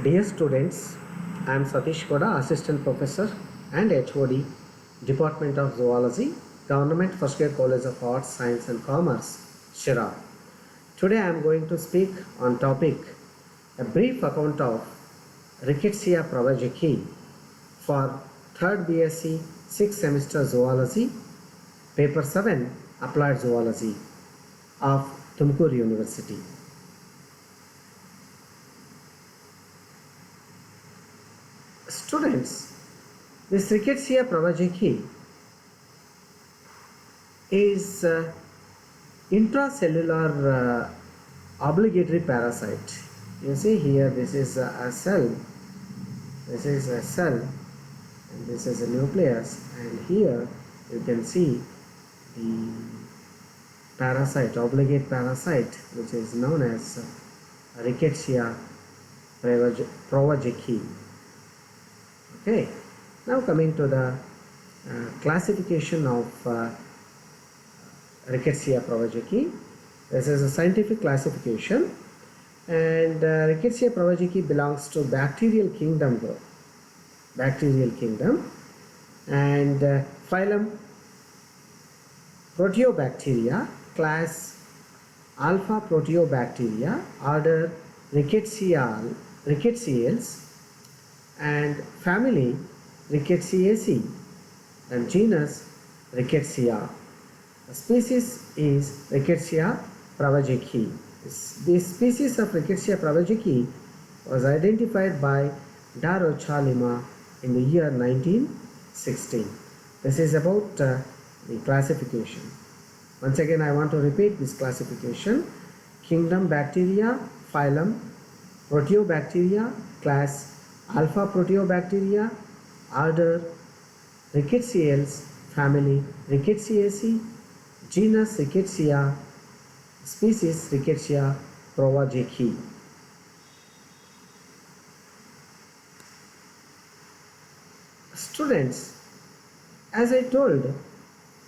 Dear students, I am Satish Koda, Assistant Professor and HOD, Department of Zoology, Government First Year College of Arts, Science and Commerce, Shira. Today I am going to speak on topic a brief account of Rickettsia pravagiki for 3rd BSc 6th semester Zoology, Paper 7 Applied Zoology of Tumkur University. Students, this Rickettsia pravagiki is intracellular obligatory parasite. You see here, this is a cell, this is a cell, and this is a nucleus, and here you can see the parasite, obligate parasite, which is known as Rickettsia pravagiki. Okay, now coming to the classification of Rickettsia pravagiki. This is a scientific classification, and Rickettsia pravagiki belongs to bacterial kingdom group. Bacterial kingdom, and phylum Proteobacteria, class Alpha Proteobacteria, order Rickettsiales, and family Rickettsiaceae, and genus Rickettsia. The species is Rickettsia pravagiki. This species of Rickettsia pravagiki was identified by Darocha Lima in the year 1916. This is about the classification. Once again, I want to repeat this classification. Kingdom bacteria, phylum Proteobacteria, class Alpha Proteobacteria, order Rickettsiales, family Rickettsiaceae, genus Rickettsia, species Rickettsia pravagiki. Students, as I told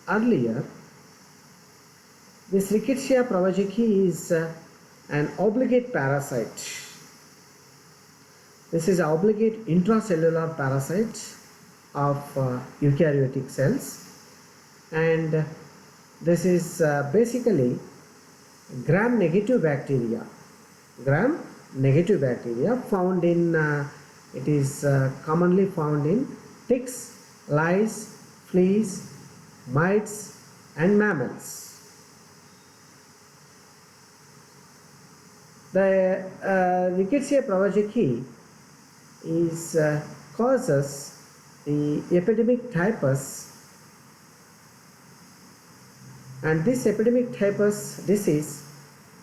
earlier, this Rickettsia pravagiki is an obligate parasite. This is an obligate intracellular parasite of eukaryotic cells, and this is basically gram-negative bacteria. Gram-negative bacteria found in, it is commonly found in ticks, lice, fleas, mites and mammals. The Rickettsia pravagiki is causes the epidemic typhus, and this epidemic typhus disease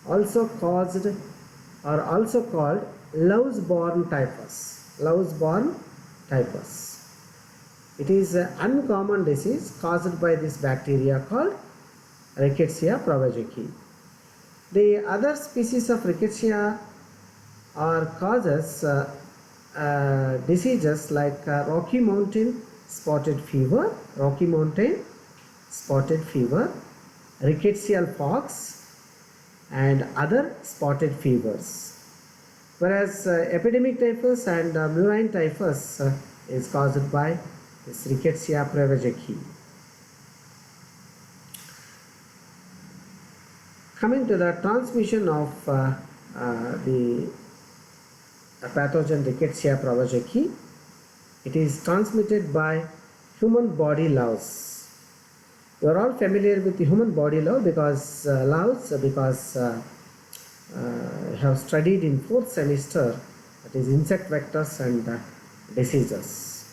also caused or also called louse-borne typhus. Louse-borne typhus. It is an uncommon disease caused by this bacteria called Rickettsia pravagiki. The other species of Rickettsia are causes diseases like Rocky Mountain spotted fever, rickettsial pox, and other spotted fevers. Whereas epidemic typhus and murine typhus is caused by this Rickettsia pravagiki. Coming to the transmission of the pathogen Rickettsia pravagiki, it is transmitted by human body louse. You are all familiar with the human body louse because you have studied in 4th semester, that is insect vectors and diseases.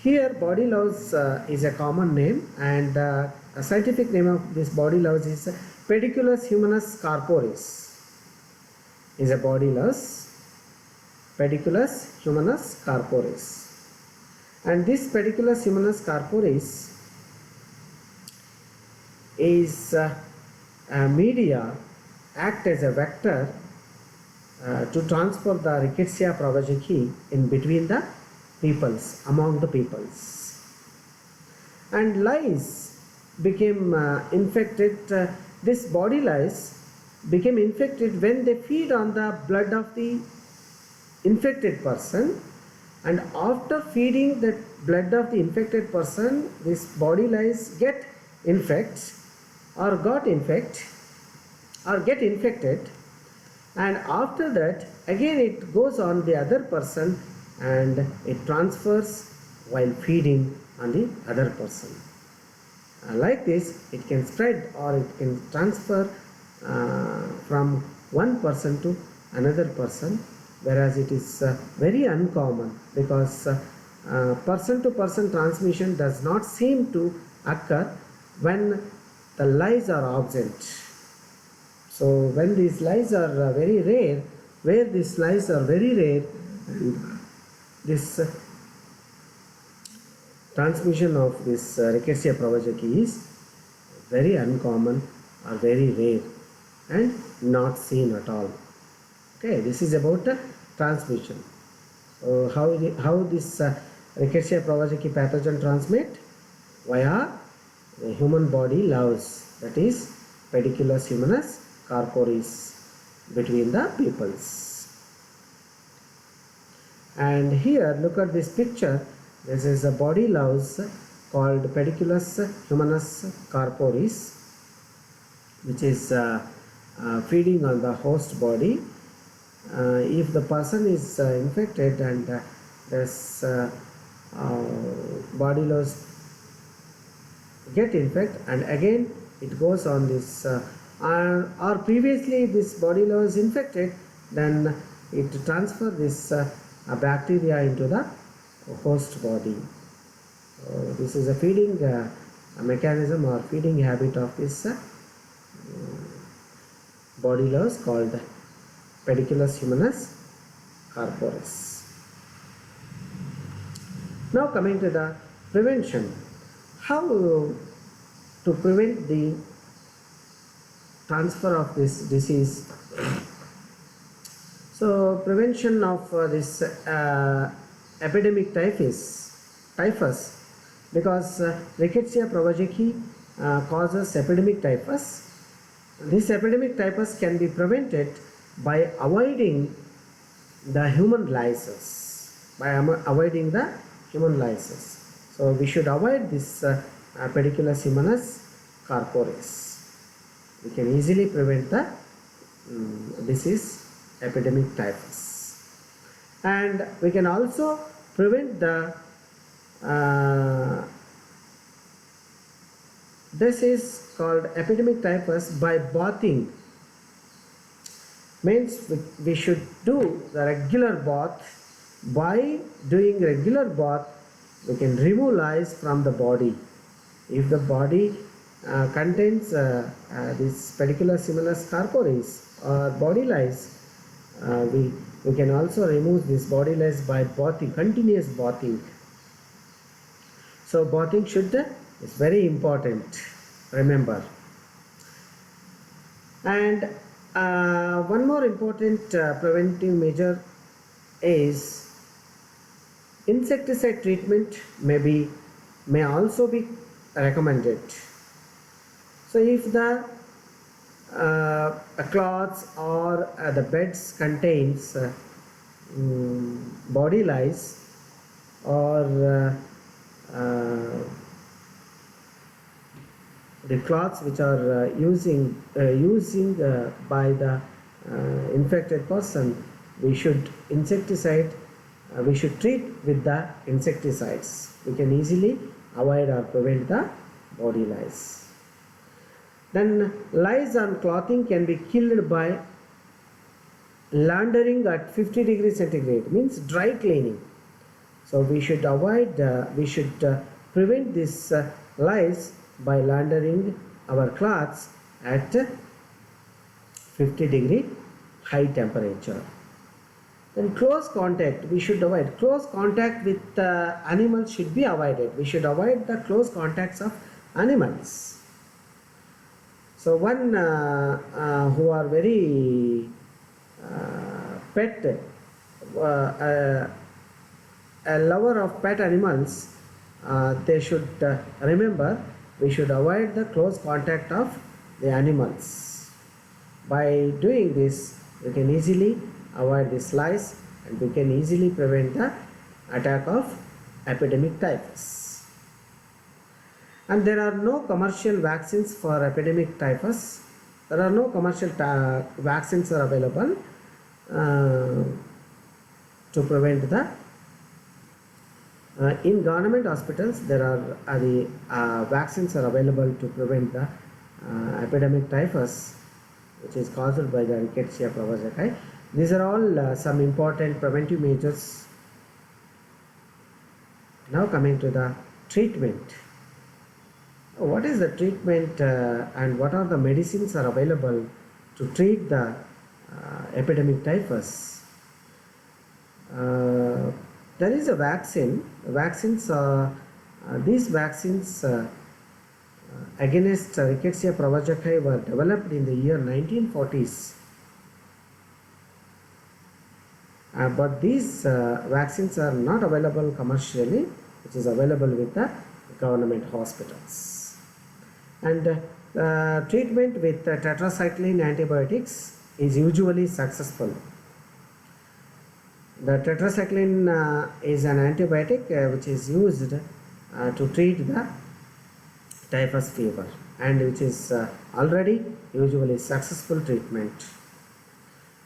Here body louse is a common name, and a scientific name of this body louse is Pediculus humanus corporis. Is a body louse, Pediculus humanus corporis, and this Pediculus humanus corporis is a media, act as a vector to transfer the Rickettsia pravagiki in between the peoples, among the peoples. And lice became infected, this body lice became infected when they feed on the blood of the infected person, and after feeding the blood of the infected person, this body lice get infect or got infect or get infected, and after that again it goes on the other person and it transfers while feeding on the other person. Like this it can spread or it can transfer from one person to another person, whereas it is very uncommon, because person to person transmission does not seem to occur when the lice are absent. So when these lice are very rare, where these lice are very rare, and this transmission of this Rickettsia provejaki is very uncommon or very rare and not seen at all. Okay, this is about the transmission. So how this Rickettsia provejaki pathogen transmit? Via the human body loves, that is Pediculus humanus corporis, between the pupils. And here look at this picture. This is a body louse called Pediculus humanus corporis, which is feeding on the host body. If the person is infected and this body louse get infected, and again it goes on this or previously this body louse infected, then it transfer this bacteria into the host body. This is a feeding mechanism or feeding habit of this body louse called Pediculus humanus corporis. Now coming to the prevention, how to prevent the transfer of this disease. So prevention of this epidemic typhus, because Rickettsia provejaki causes epidemic typhus. This epidemic typhus can be prevented by avoiding the human lices, So we should avoid this Pediculus humanus corporis. We can easily prevent the disease epidemic typhus, and we can also prevent the this is called epidemic typhus by bathing. Means we should do the regular bath. By doing regular bath, we can remove lice from the body. If the body contains this Pediculus humanus corporis or body lice, we can also remove this body lice by bathing, continuous bathing. So bathing is very important, remember. And one more important preventive measure is insecticide treatment may also be recommended. So if the cloths or the beds contains body lice or the cloths which are using by the infected person, we should we should treat with the insecticides. We can easily avoid or prevent the body lice. Then lice on clothing can be killed by laundering at 50 degrees centigrade, means dry cleaning. So we should prevent this lice by laundering our clothes at 50-degree high temperature. Then close contact, we should avoid. Close contact with animals should be avoided. We should avoid the close contacts of animals. So one who are very a lover of pet animals, they should remember we should avoid the close contact of the animals. By doing this, we can easily avoid this lice and we can easily prevent the attack of epidemic typhus. And there are no commercial vaccines for epidemic typhus. There are no commercial vaccines are available to prevent the in government hospitals. There are the vaccines are available to prevent the epidemic typhus, which is caused by the Rickettsia prowazekii. These are all some important preventive measures. Now coming to the treatment. What is the treatment and what are the medicines are available to treat the epidemic typhus? There is a vaccine. These vaccines against Rickettsia prowazekii were developed in the year 1940s. But these vaccines are not available commercially, which is available with the government hospitals. And treatment with tetracycline antibiotics is usually successful. The tetracycline is an antibiotic which is used to treat the typhus fever, and which is already usually successful treatment.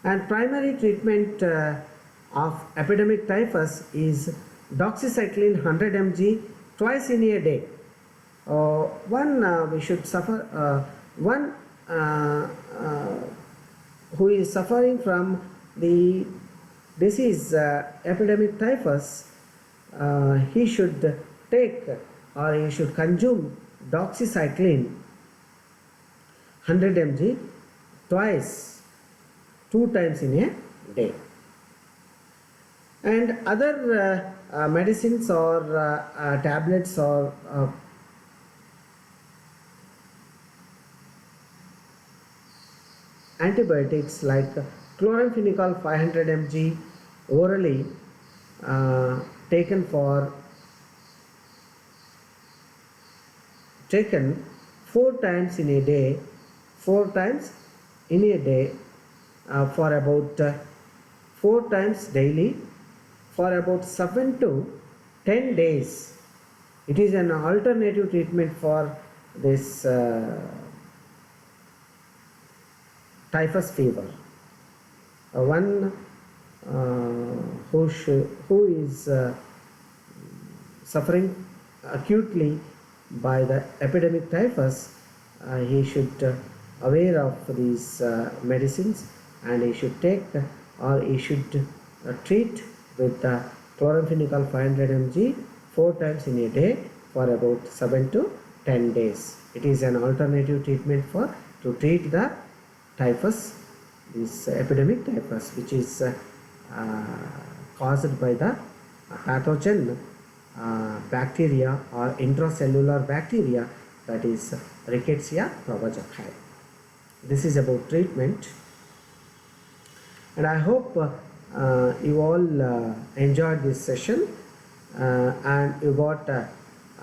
And primary treatment of epidemic typhus is doxycycline 100 mg twice in a day. We should suffer one who is suffering from the disease epidemic typhus, he should take or he should consume doxycycline 100 mg two times in a day. And other medicines or tablets or antibiotics like chloramphenicol 500 mg orally taken 4 times in a day, for about 4 times daily for about 7 to 10 days. It is an alternative treatment for this typhus fever. One who is suffering acutely by the epidemic typhus, he should aware of these medicines, and he should take or he should treat with the chloramphenicol 500 mg 4 times in a day for about 7 to 10 days. It is an alternative treatment to treat the typhus, this epidemic typhus, which is caused by the pathogen bacteria or intracellular bacteria, that is Rickettsia prowazekii. This is about treatment, and I hope you all enjoyed this session and you got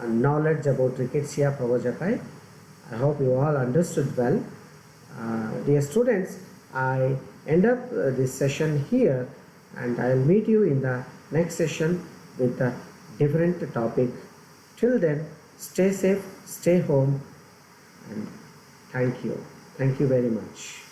knowledge about Rickettsia prowazekii. I hope you all understood well. Dear students, I end up this session here, and I will meet you in the next session with a different topic. Till then, stay safe, stay home, and thank you. Thank you very much.